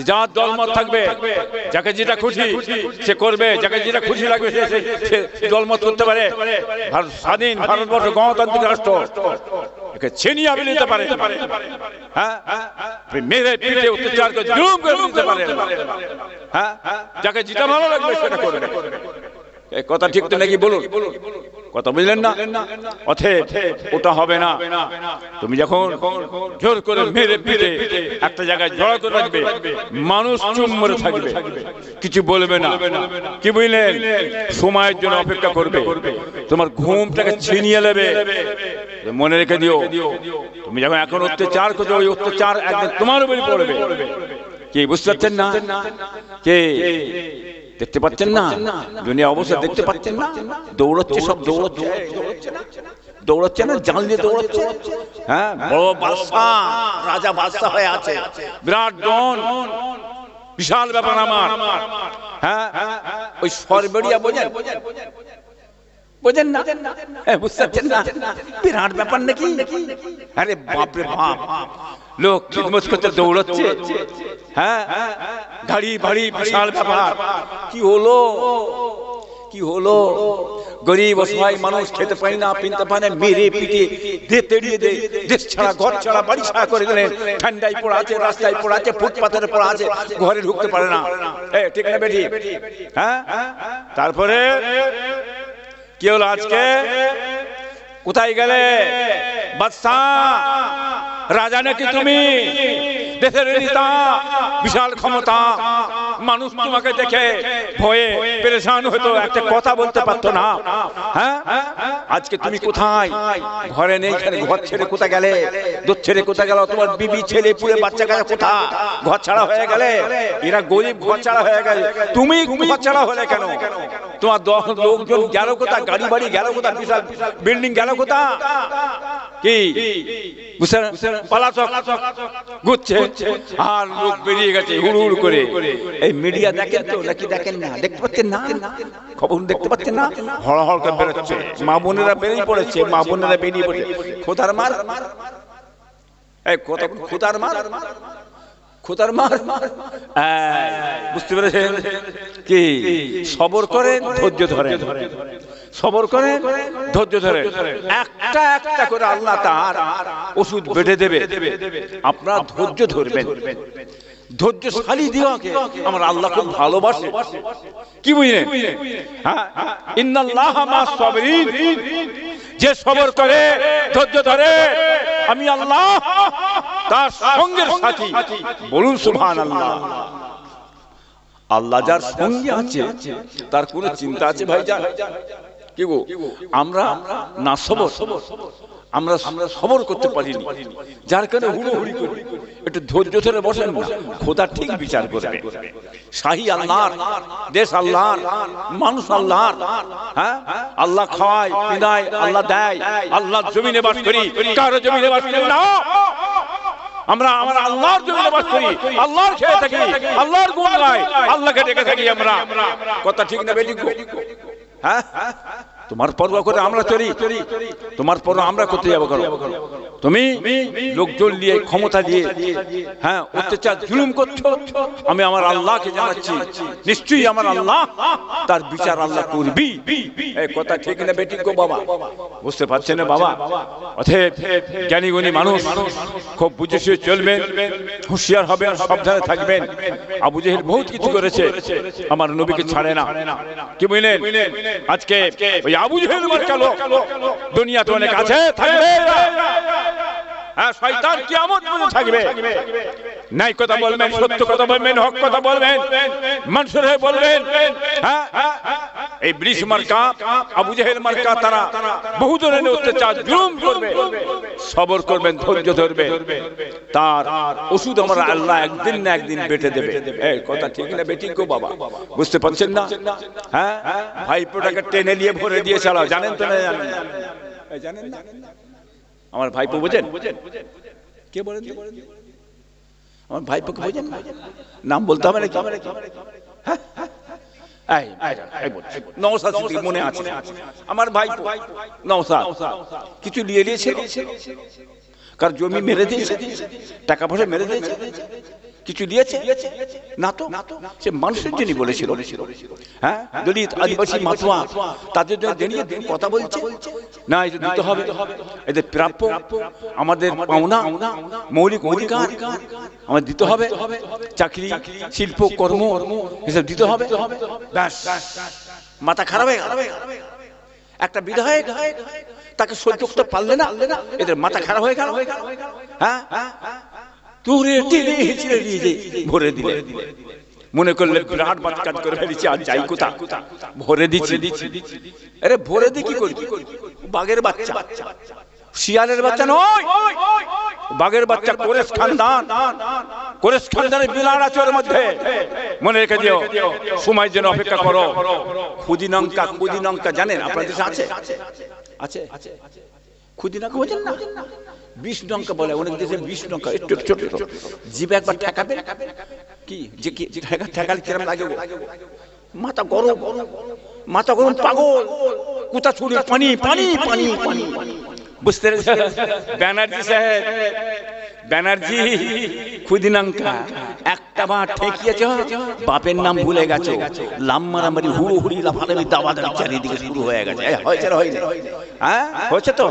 যার দলমত থাকবে, যাকে যেটা খুশি সে করবে, যাকে যেটা খুশি লাগবে সে দলমত করতে পারে। স্বাধীন ভারতবর্ষ গণতান্ত্রিক রাষ্ট্র, একে ছিনিয়ে আপনি নিতে পারে, হ্যাঁ, মেরে পিটে অত্যাচার করে জুলুম করে নিতে পারে, হ্যাঁ, যাকে যেটা ভালো লাগবে সেটা করবে। এই কথা ঠিক তো নাকি বলুন? কথা বুঝলেন না? অতএব ওটা হবে না। তুমি যখন জোর করে মেরে পিটে একটা জায়গায় জড়ো করে রাখবে, মানুষ চুপ মেরে থাকবে, কিছু বলবে না। কি বুঝলেন? সময়ের জন্য অপেক্ষা করবে, তোমার ঘুমটাকে ছিনিয়ে নেবে। মনে রেখে দিও, তুমি যখন এখন অত্যাচার করছো, ওই অত্যাচার একদিন তোমার উপরই পড়বে। কি বুঝতে পারছেন না? কে দেখতে পাচ্ছেন না? দুনিয়া অবস্থা দেখতে পাচ্ছেন না? দৌড়চ্ছে, সব দৌড়চ্ছে, দৌড়চ্ছে না, জাল দিয়ে দৌড়চ্ছে। হ্যাঁ, বড় বাদশা, রাজা বাদশা হয়ে আছে, বিরাট ডন, বিশাল ব্যাপার আমার। হ্যাঁ, ওই সরবেড়িয়া বোঝেন? বোঝেন না? বুঝতে পারছেন না? বিরাট ব্যাপার নাকি? আরে বাপরে বাপ, লোক খিদমত করতে দৌড়চ্ছে। হ্যাঁ, গাড়ি বাড়ি, বিশাল ব্যাপার। কি হলো? কি হলো? গরিব অসহায় মানুষ খেতে পায় না, পিনতে পায় না, মেরে পিটে দে তেড়িয়ে দে, দেশ ছাড়া ঘর ছাড়া বাড়ি ছাড়া করে দিলেন। ঠান্ডায় পড়া আছে, রাস্তায় পড়া আছে, ফুটপাথের পড়া আছে, ঘরে ঢুকতে পারে না। ঠিক না বেটি? হ্যাঁ, তারপরে কি হলো আজকে? কোথায় গেলে বাদশা? রাজা নাকি তুমি? দেশের নেতা, বিশাল ক্ষমতা, মানুষ তোমাকে দেখে ভয়ে পেরেশান হতো, একটা কথা বলতে পারতো না। হ্যাঁ, আজকে তুমি কোথায়? ঘরে নেই, ঘর ছেড়ে কোথায় গেলে? দূর ছেড়ে কোথায় গেল? তোমার বিবি, ছেলে পুলে, বাচ্চা কাচ্চা কোথা? ঘর ছাড়া হয়ে গেলে। এরা গরিব, ঘর ছাড়া হয়ে গেলে, তুমি ঘর ছাড়া হলে কেন? তোমার লোকজন গেল কোথা? গাড়ি বাড়ি গেল কোথা? বিশাল বিল্ডিং গেল কোথা? কি পালাচক ঘুরছে আর লোক বেরিয়ে গেছে হুড় হুড় করে। এই মিডিয়া দেখেন তো নাকি দেখেন না? দেখতে পাচ্ছেন না? খবর দেখতে পাচ্ছেন না? হড়হড় করে বেরোচ্ছে, মা বোনেরা বেরিয়ে পড়েছে, মা বোনেরা বেরিয়ে পড়েছে। খোদার মার, এই খোদার মার, খোদার মার। বুঝতে পেরেছেন? কি সবর করেন, ধৈর্য ধরেন, সবর করেন, ধৈর্য ধরেন। একটা একটা করে আল্লাহ তার ওষুধ বেঁধে দেবে, আপনারা ধৈর্য ধরবেন। ধৈর্যশালী দিওয়াকে আমার আল্লাহ খুব ভালোবাসে। কি বুঝলেন? হ্যাঁ, ইন্নাল্লাহা মা'আস সাবিরিন, যে সবর করে, ধৈর্য ধরে, আমি আল্লাহ তার সঙ্গের সাথী। বলুন সুবহানাল্লাহ। আল্লাহ যার সঙ্গে আছে তার কোনো চিন্তা আছে ভাইজান? কি গো, আমরা না সবর, আমরা সবর করতে পারিনি, যার কারণে হুড়োহুড়ি করি। একটু ধৈর্য ধরে বসেন না, খোদা ঠিক বিচার করবে। শাহী আল্লাহর, দেশ আল্লাহর, মানুষ আল্লাহর। হ্যাঁ, আল্লাহ খাওয়ায়, পিনায়, আল্লাহ দেয়। আল্লাহ জমিনে বাস করি, কারো জমিনে বাস করি না। আমরা আমার আল্লাহর জমিনে বাস করি, আল্লাহর খেয়ে থাকি, আল্লাহর গুণ গাই, আল্লাহকে ডেকে থাকি আমরা। কথা ঠিক না বেটি? হ্যাঁ, তোমার পরোয়া করে আমরা চলি, তোমার পরোয়া আমরা করতে যাবো কেন? তুমি লোকজন দিয়ে, ক্ষমতা দিয়ে, হ্যাঁ, অত্যাচার জুলুম করছো। আমি আমার আল্লাহকে জানাচ্ছি, নিশ্চয়ই আমার আল্লাহ তার বিচার আল্লাহ করবি। এই কথা ঠিক না বেটি গো বাবা? বুঝতে পারছেন না বাবা? অতএব জ্ঞানী গুণী মানুষ খুব বুঝে শুয়ে চলবেন, হুঁশিয়ার হবেন, সাবধানে থাকবেন। আবু জেহেল বহুত কিছু করেছে, আমার নবীকে ছাড়ে না। কি বুঝলেন? আজকে ওই আবু জেহেল মার্কা লোক দুনিয়াতে অনেক আছে, থাকবে। হ্যাঁ, শয়তান কিয়ামত পর্যন্ত থাকবে। নাই কথা বলবেন, সত্য কথা বলবেন, হক কথা বলবেন, মানুষের হয়ে বলবেন। হ্যাঁ, এই ইবলিস মার্কা, আবু জেহেল মার্কা, তারা বহু ধরনের অত্যাচার জুলুম করবে। সবর করবেন, ধৈর্য ধরবেন, তার ওষুধ আমার আল্লাহ একদিন না একদিন বেটে দেবে। এই কথা ঠিক না বেটি গো বাবা? বুঝতে পারছেন না? হ্যাঁ, ভাইপোটাকে টেনে নিয়ে ভরে দিয়ে চালাও, জানেন তো না? জানেন না? আমার ভাইপো বোঝেন? কে বলেন? আমার ভাইপোকে বোঝেন? নাম বলতে হবে নাকি? নওশাদ সিদ্দিকী মনে আছে? আমার ভাইপো নওশাদ কিছু নিয়ে নিয়েছে, কার জমি মেরে দিয়েছে, টাকা পয়সা মেরে দিয়েছে, কিছু দিয়েছে না তো, সে মানুষের জন্য বলেছিল। হ্যাঁ, দলিত আদিবাসী মাতোয়া তাদের জন্য দাঁড়িয়ে কথা বলছে না, এটা দিতে হবে, এদের প্রাপ্য, আমাদের পাওনা, মৌলিক অধিকার আমাদের দিতে হবে, চাকরি, শিল্প, কর্ম এসব দিতে হবে। ব্যাস, মাথা খারাপ হয়ে গেল। একটা বিধায়ক তাকে সহ্য করতে পারলে না, এদের মাথা খারাপ হয়ে গেল। হ্যাঁ, তুরে টিনে হিচড়ে দিয়ে ভরে দিলে, মনে করলে বিরাট বাত কাজ করে ফেলেছি, আর যাই কোথা ভরে দিচ্ছি। আরে ভরে দি কি করবি? বাঘের বাচ্চা, শিয়ালের বাচ্চা নয়, বাঘের বাচ্চা। কোরেশ খানদান, কোরেশ খানদানের বিলার আছে ওর মধ্যে, মনে রেখে দিও। সময় যেন অপেক্ষা করো। খুদিনঙ্কা, খুদিনঙ্কা জানেন আপনাদের দেশে আছে? আছে, খুদিনঙ্কা বোঝেন না? 20 লঙ্কা বলে অনেক দেশে, 20 লঙ্কা একটু ছোট ছোট, জিভে একবার ঠেকাবে, কি যে কি ঠেকালে কিরম লাগে? মাথা গরম, মাথা গরম, পাগল, কোথা ছুড়ে পানি পানি পানি পানি। বুঝতে পেরেছেন? ব্যানার্জি সাহেব, ব্যানার্জি খুদিনঙ্কা একটা বার ঠেকিয়েছ, বাপের নাম ভুলে গেছো, লাম মারামারি, হুড়ো হুড়ি, লাফালাফি, দাবাদাবি চারিদিকে শুরু হয়ে গেছে। হয়েছে না হয়নি? হ্যাঁ, হয়েছে তো।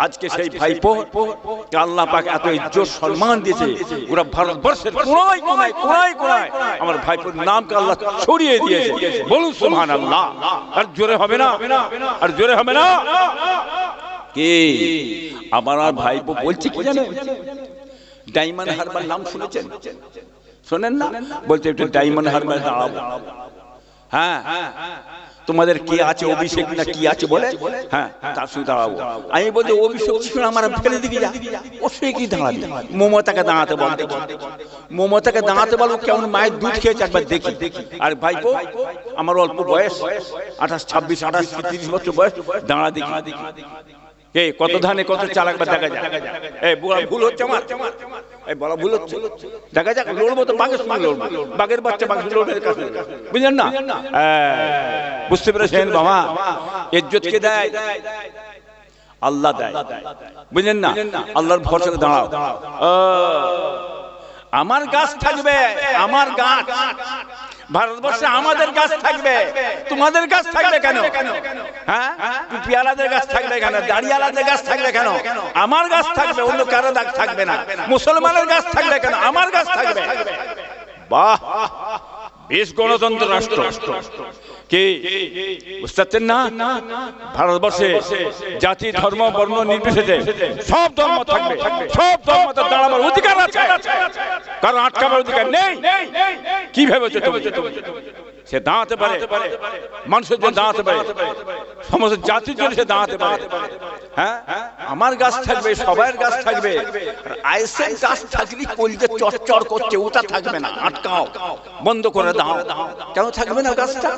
আজকে সেই ভাইপো আল্লাহ পাক এত ইজ্জত সম্মান দিয়েছে, ওরা ভারতবর্ষের কোনায় কোনায় কোনায় কোনায় আমার ভাইপোর নামকে আল্লাহ ছড়িয়ে দিয়েছে। বলুন সুবহানাল্লাহ। আর জোরে হবে না? আর জোরে হবে না? কে আমার ভাইপো বলছে কি জানেন? ডায়মন্ড হারবার নাম শুনেছেন? শোনেন না? বলছে একটু ডায়মন্ড হারবার দাঁড়াবো। হ্যাঁ, তোমাদের কি আছে, অভিষেক না কি আছে বলে, হ্যাঁ তার সঙ্গে দাঁড়াবো। আমি বলছি অভিষেক ছিল আমার, ফেলে দিবি যা, ও সে কি দাঁড়াবি? মমতাকে দাঁড়াতে বল, মমতাকে দাঁড়াতে বলো, কেমন মায়ের দুধ খেয়েছে একবার দেখি। আর ভাইপো আমার অল্প বয়স, 28, 26, 28, 30 বছর বয়স, দাঁড়া দেখি এই কত ধানে কত চাল, একবার দেখা যায়। এই ভুল হচ্ছে আমার, এই বলা ভুল হচ্ছে, দেখা যাক। লড়বো তো বাঘের সঙ্গে লড়বো, বাঘের বাচ্চা বাঘের লড়বে, বুঝলেন না? বুঝতে পেরেছেন বাবা? ইজ্জত কে দেয়? আল্লাহ দেয়, বুঝলেন না? আল্লাহর ভরসায় দাঁড়াও। আমার গাছ থাকবে, আমার গাছ, ভারতবর্ষে আমাদের গাছ থাকবে, তোমাদের গাছ থাকবে কেন? হ্যাঁ, টুপিওয়ালাদের গাছ থাকবে কেন? দাড়িওয়ালাদের গাছ থাকবে কেন? আমার গাছ থাকবে, অন্য কারো গাছ থাকবে না। মুসলমানের গাছ থাকবে কেন? আমার গাছ থাকবে। বাহ, বেশ গণতন্ত্র রাষ্ট্র। কি বুঝতে পারছেন না? ভারতবর্ষে জাতি, ধর্ম, বর্ণ নির্বিশেষে সব ধর্ম থাকবে, সব ধর্মতে দাঁড়াবার অধিকার আছে, কারণ আটকাবার অধিকার নেই। কি ভেবেছো তুমি? সে দাঁড়াতে পারে, মানুষের জন্য দাঁড়াতে পারে, সমস্ত জাতির জন্য সে দাঁড়াতে পারে। হ্যাঁ, আমার গাছ থাকবে, সবার গাছ থাকবে। আইসের গাছ থাকলে কলজে চরচর করছে, ওটা থাকবে না, আটকাও, বন্ধ করে দাও। কেন থাকবে না গাছটা?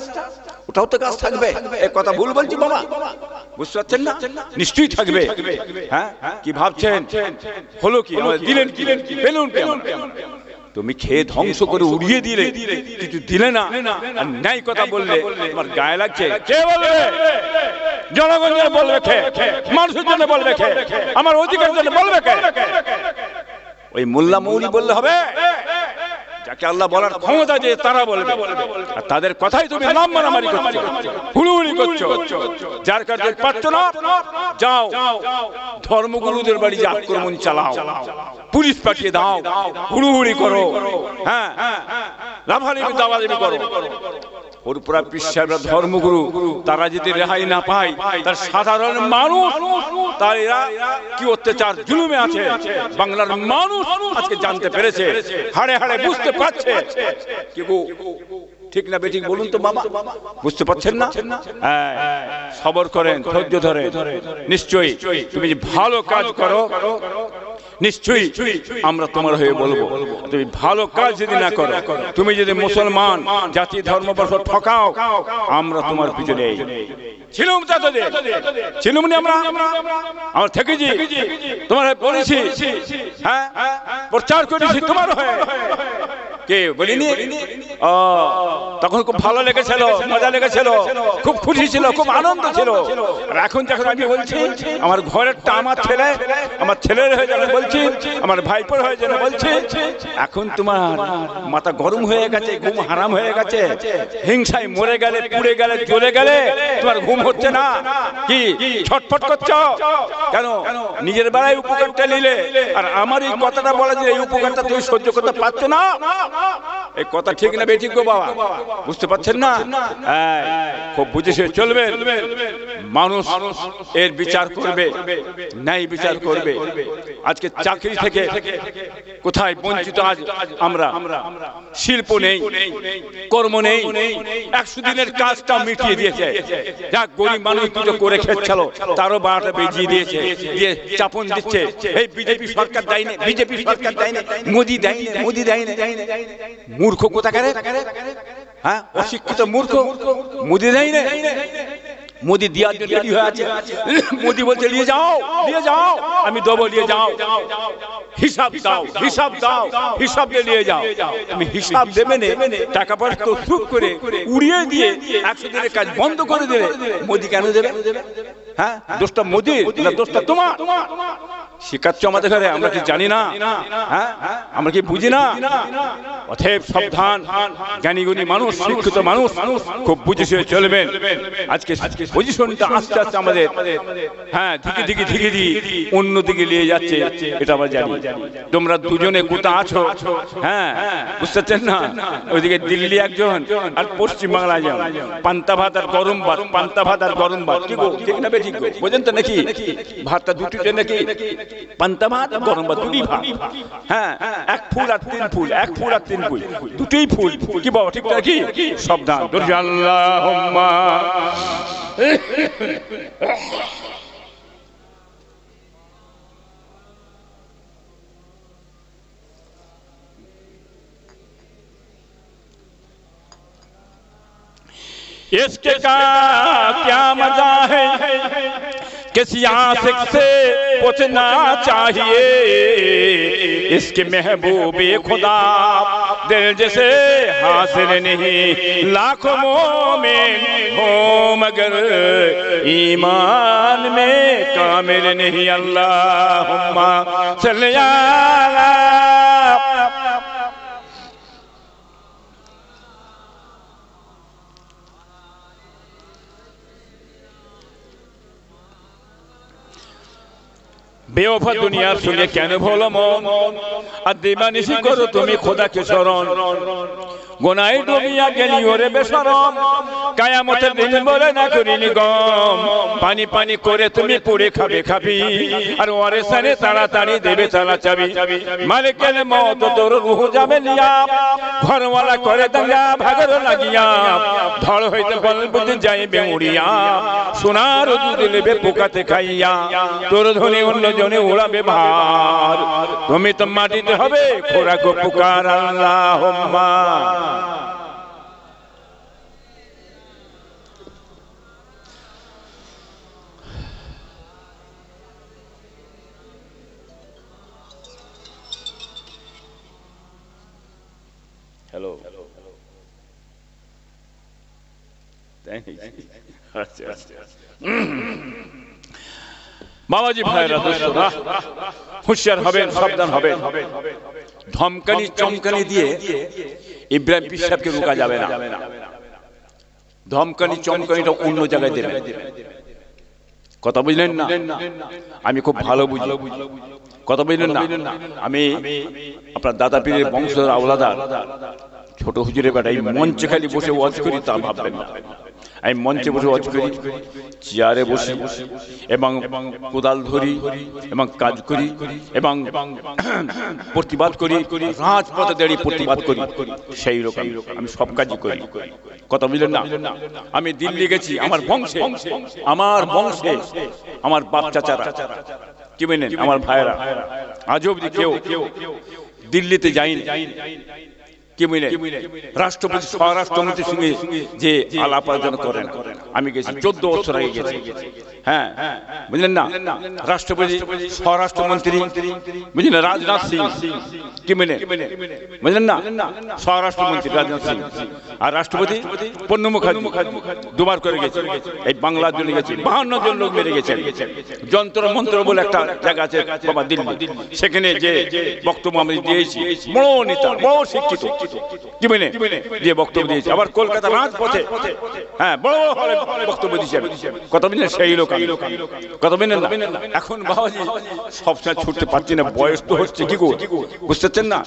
ওটাও তো গাছ থাকবে। এই কথা ভুল বলছি বাবা? বুঝতে পারছেন না? নিশ্চয়ই থাকবে। হ্যাঁ, কি ভাবছেন? হলো কি? দিলেন কি? পেলুন কেমন? তুমি খেয়ে ধ্বংস করে উড়িয়ে দিলে, কিছু দিলে না, আর ন্যায় কথা বললে তোমার গায়ে লাগছে। কে বলবে? জনগণের বলবে কে? মানুষের জন্য বলবে কে? আমার অধিকারের জন্য বলবে কে? ওই মোল্লা মৌলী বললে হবে? যাকে আল্লাহ বলার ক্ষমতা যে তারা বলবে, আর তাদের কথাই তুমি নাম মারামারি করছো, হুড়ুহুড়ি করছো। যার কাছে পাচ্ছ না, যাও ধর্মগুরুদের বাড়ি যে আক্রমণ চালাও, পুলিশ পাঠিয়ে দাও, হুড়ুহুড়ি করো, হ্যাঁ লাফালাফি দাবাদাবি করো। ওরপুরা পিসাবরা ধর্মগুরু তারা যদি রেহাই না পায়, তার সাধারণ মানুষ, তার এরা কি অত্যাচার জুলুমে আছে, বাংলার মানুষ আজকে জানতে পেরেছে, হাড়ে হাড়ে বুঝতে পারছে। ঠিক না বেঠিক বলুন তো বাবা? বুঝতে পারছেন না? সবর করেন, ধৈর্য ধরে। নিশ্চয়ই তুমি যে ভালো কাজ করো, নিশ্চয়ই আমরা তোমার হয়ে বলবো। তুমি ভালো কাজ যদি না করো, তুমি যদি মুসলমান জাতি ধর্ম বর্ষ ঠকাও, আমরা তোমার পিছনে ছিলুম, ছিলুম নি আমরা থেকেছি, তোমার বলেছি, হ্যাঁ প্রচার করেছি তোমার হয়ে। কে বলিনি? তখন খুব ভালো লেগেছিল, মজা লেগেছিল, খুব খুশি ছিল, খুব আনন্দ ছিল। আর এখন যখন আমি বলছি আমার ঘরেরটা আমার ছেলের হয়ে যেন বলছি, আমার ভাইপোর হয়ে যেন বলছি, এখন তোমার মাথা গরম হয়ে গেছে, ঘুম হারাম হয়ে গেছে। হিংসায় মরে গেলে, পুড়ে গেলে, জ্বলে গেলে তোমার ঘুম হচ্ছে না, কি ছটফট করছো কেন? নিজের বেলায় উপকারটা নিলে আর আমার এই কথাটা বলা যে এই উপকারটা তুমি সহ্য করতে পারছো না, এই কথা ঠিক না বেঠিক গো বাবা? বুঝতে পারছেন না? খুব বুঝে চলবে। মানুষ এর বিচার করবে, ন্যায় বিচার করবে। আজকে চাকরি থেকে কোথায় বঞ্চিত আজ আমরা, শিল্প নেই, কর্ম নেই, 100 দিনের কাজটা মিটিয়ে দিয়েছে। যাক গরিব মানুষ কিছু করে খেয়েছিল, তারও বারোটা বেজিয়ে দিয়েছে, দিয়ে চাপন দিচ্ছে। এই বিজেপি সরকার দেয়নি, বিজেপি সরকার দেয়নি, মোদি দেয়নি, মোদি দেয়নি। মূর্খ কোথাকারে, হ্যাঁ অশিক্ষিত মূর্খ। মোদি দেয়নি, মোদি দিয়ার জন্য রেডি হয়ে আছে। মোদি বলছে নিয়ে যাও, নিয়ে যাও, আমি দেবো, নিয়ে যাও, হিসাব দাও, হিসাব দাও, হিসাব নিয়ে যাও। আমি হিসাব দেবে না, টাকা পয়সা তো সুখ করে উড়িয়ে দিয়ে 100 দিনের কাজ বন্ধ করে দিলে মোদি কেন দেবে? হ্যাঁ, দোষটা মোদি না দোষটা তোমার? শিখাচ্ছ আমাদের ঘরে, আমরা কি জানি না? হ্যাঁ, আমরা কি বুঝি না? অতএব সাবধান, জ্ঞানীগুণী মানুষ, শিক্ষিত মানুষ খুব বুঝে চলবেন। আজকে পজিশনটা আস্তে আস্তে আমাদের হ্যাঁ ধীরে ধীরে অন্য দিকে নিয়ে যাচ্ছে, এটা আমরা জানি। তোমরা দুজনে কোথা আছো, হ্যাঁ বুঝতে পারছেন না? ওইদিকে দিল্লি একজন আর পশ্চিম বাংলা একজন। পান্তা ভাত আর গরম ভাত, পান্তা ভাত আর গরম ভাত, কি গো ঠিক না বেঠিক গো? বোঝেন তো নাকি? ভাতটা দুটিতে নাকি পান্তা ভাত আর গরম ভাত, দুটি ভাত। হ্যাঁ, 1 ফুল আর 3 ফুল, 1 ফুল আর 3 ফুল, দুটোই ফুল। কি বাবা ঠিক নাকি? সাবধান, আল্লাহুম্মা इसके का क्या मजा है, किसी आशिक से पूछना चाहिए। इसके महबूबे खुदा दिल जैसे हासिल नहीं, लाखों मोमिन हो मगर ईमान में कामिल नहीं। अल्लाहुम्मा सल्ली अला বেওফা দুনিয়ার সঙ্গে কেন ভোলো মন, আর দিবানিশি করো তুমি খোদাকে স্মরণ। গোনায় ডুবিয়া গেলি ওরে বেশরম, কিয়ামতের দিন বলে না করিনি গম। পানি পানি করে তুমি পুড়ে খাবে খাবি, আর ওরে সারে তাড়াতাড়ি দেবে তালা চাবি। মালিকের মত তোর রূহ যাবে লিয়া, ঘরওয়ালা করে দাঙ্গা ভাগর লাগিয়া। ধড় হইতে বল বুঝে যাইবে উড়িয়া, সোনার দুধ লেবে পোকাতে খাইয়া। তোর ধনে অন্য জনে উড়াবে ভার, তুমি তো মাটিতে হবে খোরাক পুকার। আল্লাহুম্মা হ্যালো, বাবাজি ভাইরা দোস্তরা, হুঁশিয়ার হবেন, সাবধান হবেন। ধমকানি চমকানি দিয়ে ইব্রাহিম পীর সাহেবকে রোকা যাবে না। ধমকানি চমকানিটা অন্য জায়গায় দেবেন। কথা বুঝলেন না? আমি খুব ভালো বুঝি, কথা বুঝলেন না? আমি আপনার দাদা পীরের বংশধর আওলাদার, ছোট হুজুরের বেটা। এই মঞ্চে খালি বসে ওয়াজ করি তা ভাববেন না। আমি মঞ্চে বসে ওয়াজ করি, চেয়ারে বসি এবং কোদাল ধরি এবং কাজ করি এবং প্রতিবাদ করি, রাজপথে দাঁড়িয়ে প্রতিবাদ করি। সেই রকম আমি সব কাজই করি। কথা বুঝলেন না? আমি দিল্লি গেছি, আমার বংশে, আমার বাপ চাচারা, কি বলেন আমার ভাইয়েরা, আজ অবধি কেউ দিল্লিতে যায়নি। কি বুঝলেন? রাষ্ট্রপতি স্বরাষ্ট্রমন্ত্রীর সঙ্গে যে আলাপ আলোচনা করেন, আমি গেছি 14 বছর আগে গেছি। হ্যাঁ বুঝলেন না, রাষ্ট্রপতি স্বরাষ্ট্রমন্ত্রী বুঝলেন রাজনাথ সিং, কি মানে বুঝলেন না, স্বরাষ্ট্রমন্ত্রী রাজনাথ সিং, আর রাষ্ট্রপতি প্রণব মুখার্জি দুবার করে গেছে এই বাংলার জন্য গেছে, 52 জন লোক মেরে গেছেন। যন্ত্র মন্ত্র বলে একটা জায়গা আছে বাবা দিল্লি, সেখানে যে বক্তব্য আমি দিয়েছি, বড় নেতা বড় শিক্ষিত কি মানে যে বক্তব্য দিয়েছে, আবার কলকাতা রাজপথে হ্যাঁ বড় বক্তব্য দিয়েছেন, কত দিনের সেই লোক কত দিনের। এখন বাবাজি সবসময় ছুটতে পারছি না, বয়স তো হচ্ছে কি গো বুঝতে পারছেন না,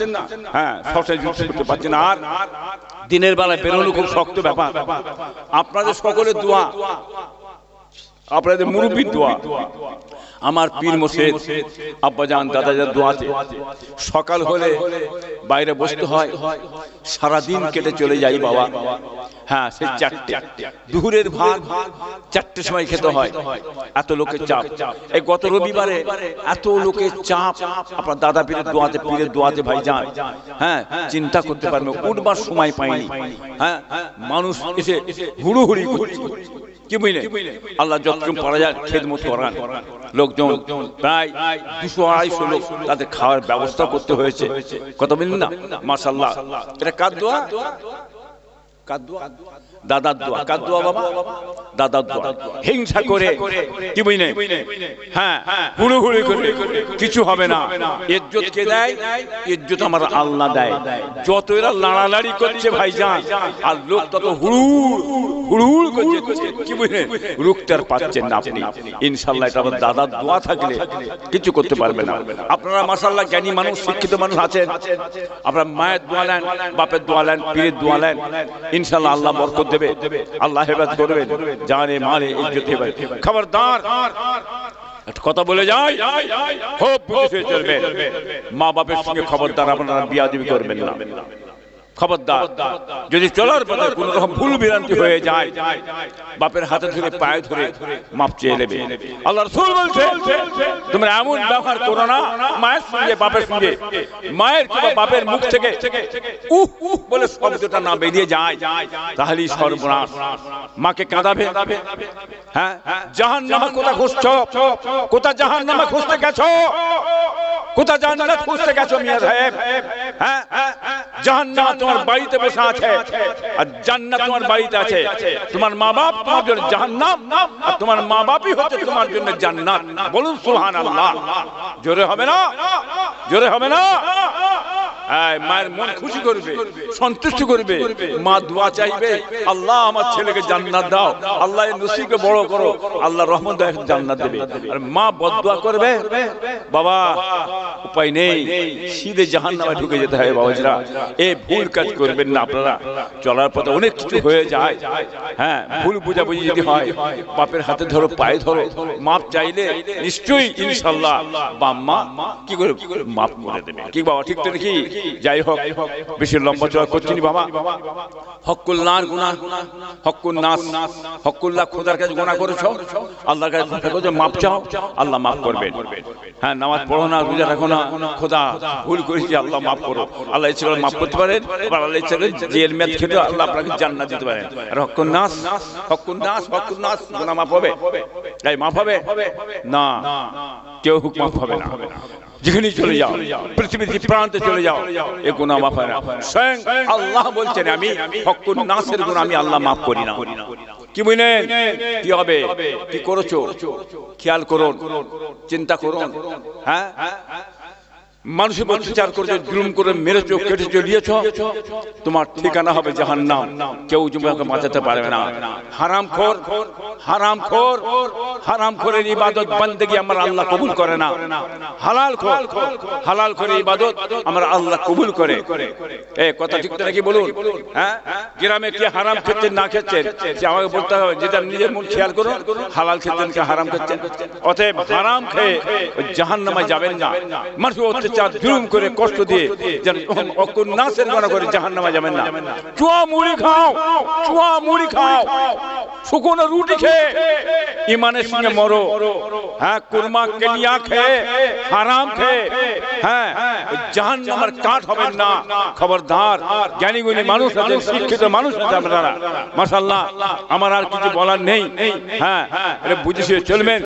হ্যাঁ সবসময় ছুটতে পারছি না, আর দিনের বেলায় বেরোনো খুব শক্ত ব্যাপার। আপনাদের সকলের দোয়া, আপনাদের মুরব্বীর দোয়া, আমার পীর মুর্শিদ আব্বাজান দাদাজান দোয়াতে সকাল হলে বাইরে বসতে হয়, সারাদিন কেটে চলে যাই বাবা। হ্যাঁ সেই 4টে দুপুরের ভাত 4টের সময় খেতে হয়, এত লোকের চাপ। এই গত রবিবারে এত লোকের চাপ, আপনার দাদা পীরের দোয়াতে ভাই যান, হ্যাঁ চিন্তা করতে পারবেন, উঠবার সময় পাইনি। হ্যাঁ মানুষ এসে হুড়ুহুড়ি কি বুঝলেন, আল্লাহ যতক্ষণ পারা যায় খেদমত করান, লোকজন প্রায় 200-250 লোক, তাদের খাওয়ার ব্যবস্থা করতে হয়েছে, কত বুঝলেন না মাশাআল্লাহ। এটা কার দোয়া? কার দোয়া? দাদার দোয়া। কার দোয়া বাবা? দাদার দোয়া। হিংসা করে কি বুঝলেন, হ্যাঁ হুড়ুহুড়ি করে কিছু হবে না। ইজ্জত কে দেয়? ইজ্জত আমার আল্লাহ দেয়। যত এরা লাড়ালাড়ি করছে ভাইজান, আর লোক তত হুড়ুহুড় করছে কি বুঝলেন, রুখতে আর পাচ্ছেন না আপনি। ইনশাআল্লাহ এটা আমার দাদার দোয়া থাকলে কিছু করতে পারবে না। আপনারা মাশাআল্লাহ জ্ঞানী মানুষ, শিক্ষিত মানুষ আছেন, আপনারা মায়ের দোয়া নেন, বাপের দোয়া নেন, পীরের দোয়া নেন, ইনশাআল্লাহ আল্লাহ বরকত দেবে, আল্লাহ হেফাজত করবেন, জানে মালে ইজ্জত হবে। খবরদার কথা বলে যায় খুব বুঝে চলবে, মা বাপের সঙ্গে খবরদার আপনারা বিয়াদবি করবেন না। খবরদার যদি চলার পথে কোন রকম ভুল বিভ্রান্তি হয়ে যায়, বাপের হাতে ধরে পায়ে ধরে মাপ চেয়ে নেবে। আল্লাহ রাসূল বলছেন তোমরা এমন ব্যবহার করো না মায়ের সঙ্গে বাপের সঙ্গে, মায়ের কিংবা বাপের মুখ থেকে উহ উহ বলে শব্দটা না বেরিয়ে যায় তাহলেই সর্বনাশ। মাকে কাঁদাবে, হ্যাঁ জাহান্নামে কোথা খুঁজছো, কোথা জাহান্নামে খুঁজতে গেছো, কোথা জান্নাত খুঁজতে গেছো মিয়া সাহেব? হ্যাঁ জাহান্নাম তোমার বাড়িতে বসে আছে আর জান্নাত তোমার বাড়িতে আছে। তোমার মা বাপ তোমার জন্য জাহান্নাম, আর তোমার মা বাপই হচ্ছে তোমার জন্য জান্নাত। বলুন সুবহানাল্লাহ। জোরে হবে না? জোরে হবে না? মায়ের মন খুশি করবে, সন্তুষ্ট করবে, মা দোয়া চাইবে, আল্লাহ আমার ছেলেকে জান্নাত দাও, আল্লাহ এর নসিবকে বড় করো, আল্লাহ রহমত দাও, জান্নাত দেবে। আর মা বদদোয়া করবে, বাবা উপায় নেই, সিধে জাহান্নামে ঢুকে যেতে হয়। বাবাজিরা এই ভুল কাজ করবেন না আপনারা, চলার পথে অনেক কিছু হয়ে যায়। হ্যাঁ ভুল বুঝাবুঝি যদি হয়, বাপের হাতে ধরো, পায়ে ধরো, মাপ চাইলে নিশ্চয়ই ইনশাআল্লাহ বাম্মা কি করে মাপ করে দেবে। কি বাবা ঠিক তো নাকি? যাই হোক বেশি লম্বা চড়া করছি না বাবা। হকুল্লাহর গুনাহ, হকুন্নাস, হকুল্লাহ খোদার কাছে গুনাহ করেছো, আল্লাহর কাছে ক্ষমা করো, মাপ চাও, আল্লাহ মাফ করবেন। হ্যাঁ নামাজ পড়ো না, রোজা রাখো না, খোদা ভুল করেছি আল্লাহ মাফ করো, আল্লাহ ইচ্ছা করে মাফ করতে পারেন, আবার আল্লাহ ইচ্ছা করে জেল মেয়াদ খেতে আল্লাহ আপনাকে জান্নাত দিতে পারেন। আর হকুন্নাস, হকুন্নাস, হকুন্নাস গুনাহ মাফ হবে? তাই মাফ হবে না, কেউ হুক মাফ হবে না। যেখানে চলে যাও, পৃথিবীর যে প্রান্তে চলে যাও, এ গুনাহ মাফ হয় না। স্বয়ং আল্লাহ বলছেন আমি হকুন্নাসের গুনাহ আমি আল্লাহ মাফ করি না। কি বুঝলেন? কি হবে, কি করেছো খেয়াল করুন, চিন্তা করুন। হ্যাঁ মানুষের অত্যাচার করেছো, জুলুম করে মেরেছো, কেটেছো, দিয়েছো, তোমার ঠিকানা হবে জাহান্নাম। কেউ তোমাকে বাঁচাতে পারবে না। হারামখোর, হারামখোর, হারামখোরের ইবাদত বন্দেগী আমার আল্লাহ কবুল করে না। হালালখোর, হালালখোরের ইবাদত আমার আল্লাহ কবুল করে। এই কথা ঠিক নাকি বলুন? হ্যাঁ গ্রামে কি হারাম খেতেন না খেতেন যে আমাকে বলতে হবে, যেটা নিজের মন খেয়াল করুন, হালাল খেতেন কি হারাম খেতেন। অতএব হারাম খেয়ে জাহান্নামে যাবেন না। মানুষ অত্যাচার জুলুম করে কষ্ট দিয়ে যেন অকুন্নাসের গণা করে জাহান্নামে যাবেন না। চুয়া মুড়ি খাও, চুয়া মুড়ি খাও, শুকনো রুটি খেয়ে ইমানের সঙ্গে মরো। হ্যাঁ, কুরমা কেলিয়া খেয়ে, হারাম খেয়ে, হ্যাঁ, জাহান্নামের কাঠ হবেন না। খবরদার, জ্ঞানী গুণী মানুষ আছেন, শিক্ষিত মানুষ আছেন আপনারা, মাশাআল্লাহ। আমার আর কিছু বলার নেই। হ্যাঁ, এটা বুঝে চলবেন।